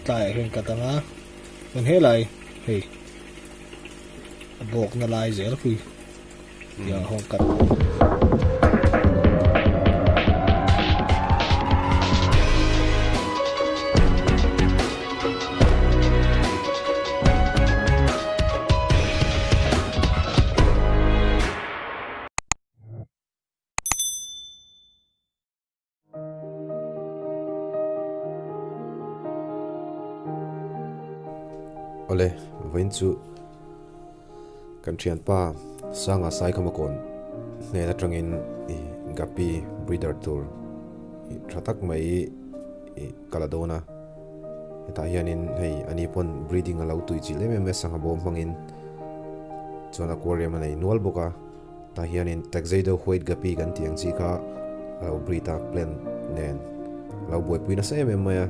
Tại hình cả tầng á mình hết lại thì buộc nó lại dễ lắm giờ không cần Ole, vin chu kan thian pa sanga sai khama kon ne na tangin gapi breeder tour thatak mai kaladona ta hianin hei ani pon breeding alo tui chi le me sanga bom mangin chona aquarium nei nual boka ta hianin taxedo white gapi kan tiang chi kha alo breeda plan nen alo boi puina se me maya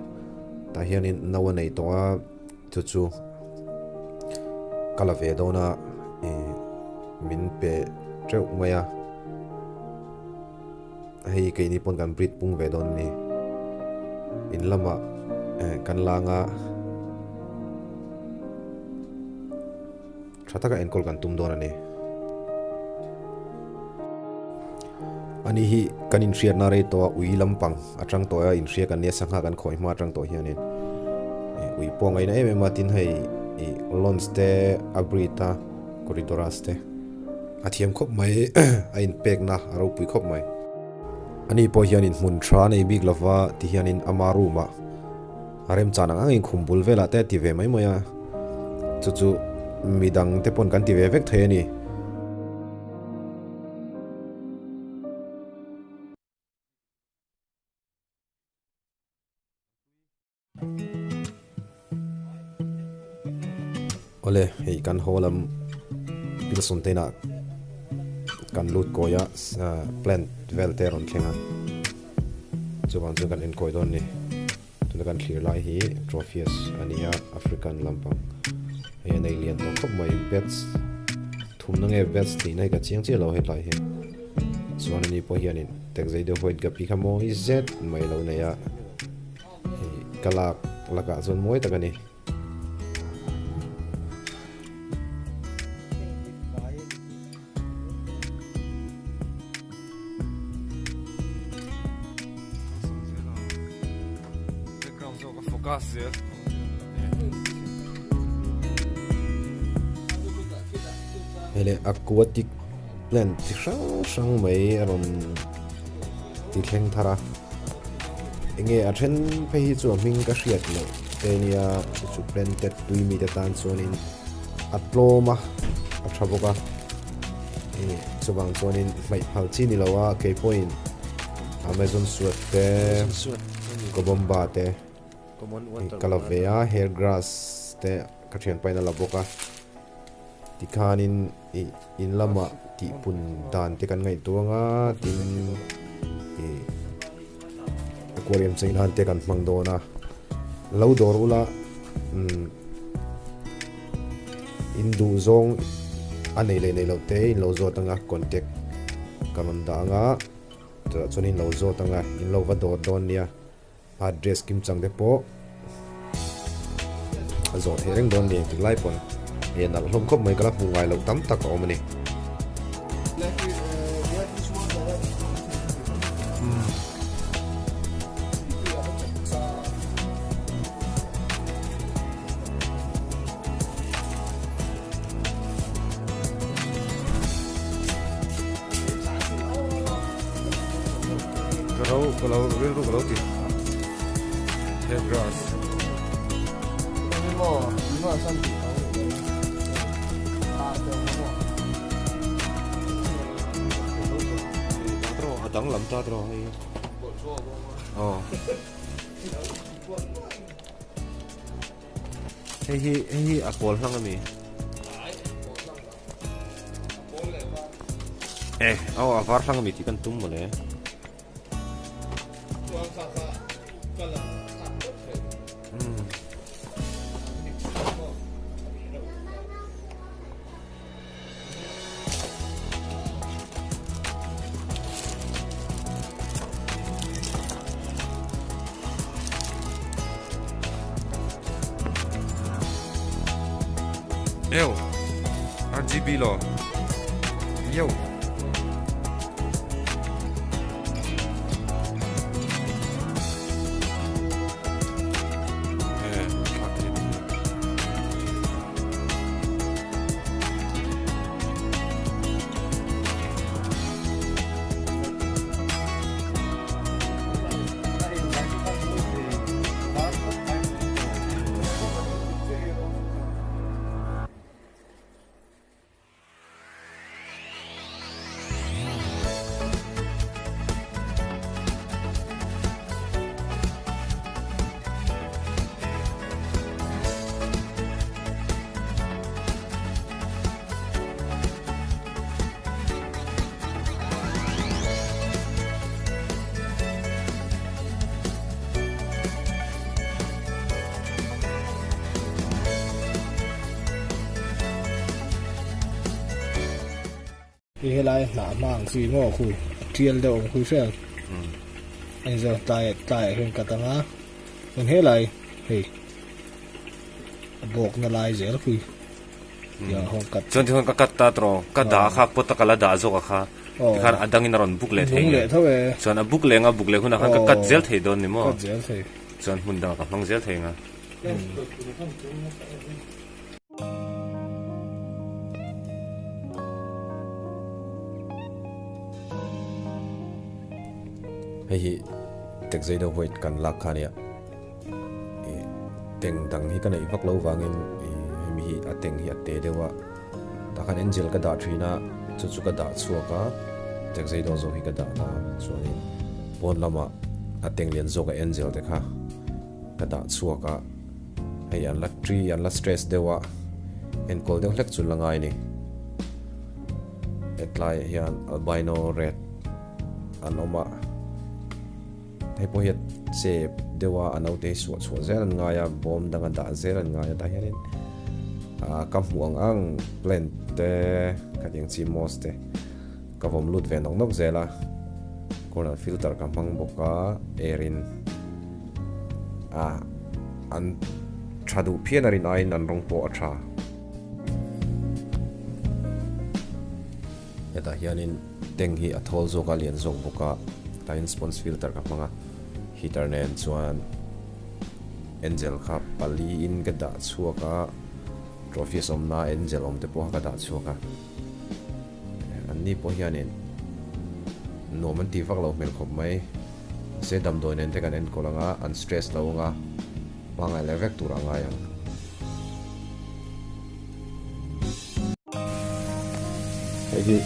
ta hianin nawa nei to a chu kala ve dona min pe treu maya hei ke ni pon kan breed pung ve don ni in lama kan langa thataka enkol kan tum don ani ani hi kan in share na re to ui lampang atang to ya in share kan ne sangha kan khoi ma atang to hianin ui pongai na em matin hei lons te abrita corridoras te athiam khop mai a in pek na aro pui khop mai ani po hianin mun thra nei big lova ti hianin amaru ma arem chana angin khumbul vela te ti ve mai moya chu midang te pon kan ti ve vek the ni ole hei kan holam pilson te na kan lut koya plant velter on thenga chuban chu kan en koi don ni tuna kan clear lai hi trophies ania african lampang he nei lian to khop mai bets thum na nge bets ti nai ka chiang che lo he lai he chuan ni po hianin taxi de hoit ga pi khamo i z mai lo na ya kalak laka zon moi ta kani hele aquatic plant ti sang mai aron ti thleng thara enge a then pe hi chu ming ka hriat lo tenia chu planted tui mi ta tan chonin atloma a thaboka chubang chonin mai phal chi ni lawa ke point amazon suat te kobomba te kalavea hair grass te kathian paina la boka tikhanin in lama ti pun dan te kan ngai tuanga tin aquarium chain han te kan hmang dona lo dorula in du zong anei le nei lo te in lo zo tanga contact kanon da nga chunin lo zo tanga in lo va dor don nia address kim chang de po zo thereng don ni ti lai pon en al hlom khop mai kala pungai lo tam tak o mani kalau ti hair grass adang lam ta tro hay hi akol hang ami avar hang ami ti kan tum mo le Ew, RGB lo. Yo. Thì lại là mang gì ngô khui tiền đâu khui phèn anh giờ tài hơn cả tầng á mình hết lại thì buộc nó lại dễ khui giờ không cắt Chuan thì hon ka kat ta tro ka da kha pot ka la da zo ka ti khan adang in ron book le đúng thei lệ thôi chuan a book le nga book le huna khan ka kat zel thei don ni mo cắt dễ thì chuan hun da ka mang zel thei nga hei hi tek zai do void kan lak khania teng dang hi kan ei vak lo wangin mi hi ateng hi ate dewa ta kan angel ka da thina chu chu ka da chuaka tek zai do zo hi ka da na chuani bon lama ateng lian zo ka angel te kha ka da chuaka hei an la tri an la stress dewa en kol de hlek chu langai ni etlai hian albino red an oma hei po hiat se dewa anau te su su zeran nga ya bom danga da zeran nga ya ta hianin kam muang ang plant te ka ding chi mos te ka vom lut ve nok nok zela corner filter ka mang boka erin an thadu phianarin ain an rong po atha eta hianin teng hi athol zo ka lian zong boka tain response filter ka manga heater nen chuan angel kha pali in ka da chuaka trophy somna angel om te po ka da chuaka anni po hianin no man ti vak lo mel khop mai se dam doi nen te kan en kolanga an stress lo nga wanga levek turanga yang hei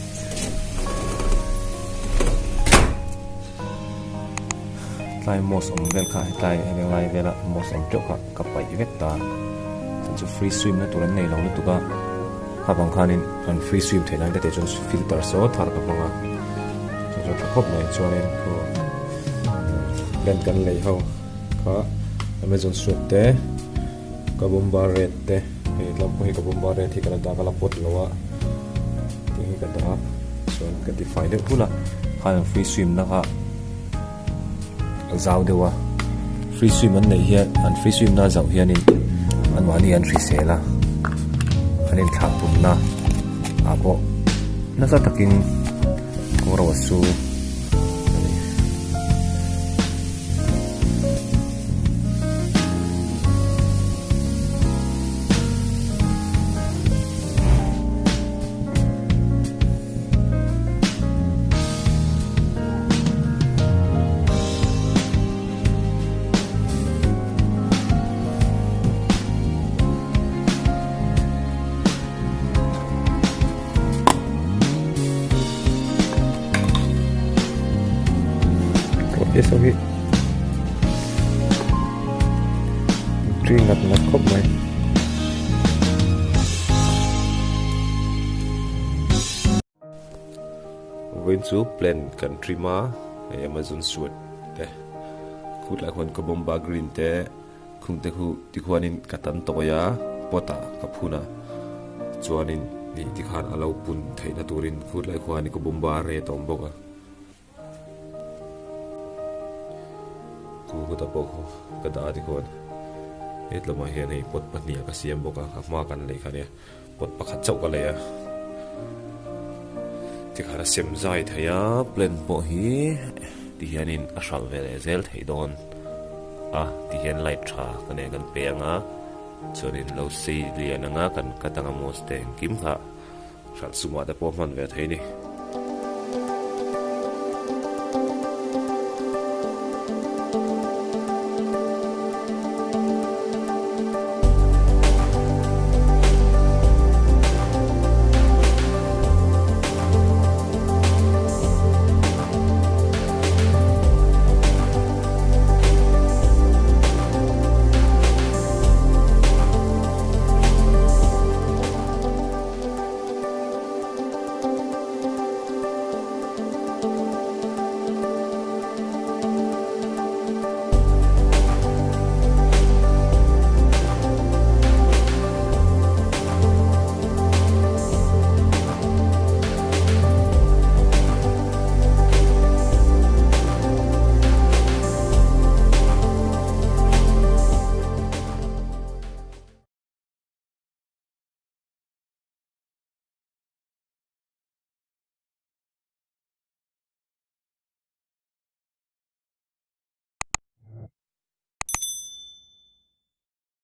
lai mos om vel kha lai he lai vela mos om tok ka pai vet ta chu free swim na turan nei lo lu tu ka kha bang khanin an free swim thei nang te chon filter so thar ka panga chu ta khop mai chuanin ko ben kan lei ho ka amazon swim te ka bomba red te he lam ko he ka bomba red thi ka da ka la pot lowa ti ka da chuan ka define de hula khan free swim na ka zau dewa free swim an nei hian an free swim na zau hianin an wani an ri sela anin thak pum na apo na sa takin kora wasu eso hi tri ngat ngat khop mai when zu plan country ma amazon suit te khut la khon ko bomba green te khung te khu ti khwanin katan to ya pota ka phuna chuanin ni ti khan alo pun theina turin khut lai khwani ko bomba re tom boka ku ta pok ka da ti khon hết lo mà hiện này bột bát nia cái xiêm bốc à màกันเลยค่ะเนี่ยบทประคัดเจ้ากันเลยอ่ะที่ข้าเสียมใจเทียบเล่นบ่ฮีที่เห็นอินอาชัลเวลเซลที่โดนที่เห็นไลท์ชากันเนี่ยกันเปียงส่วนอินเราซีเรียนกันตั้งมอสเตงกิมค่ะฉันสมัติพวกมันเวทีนี่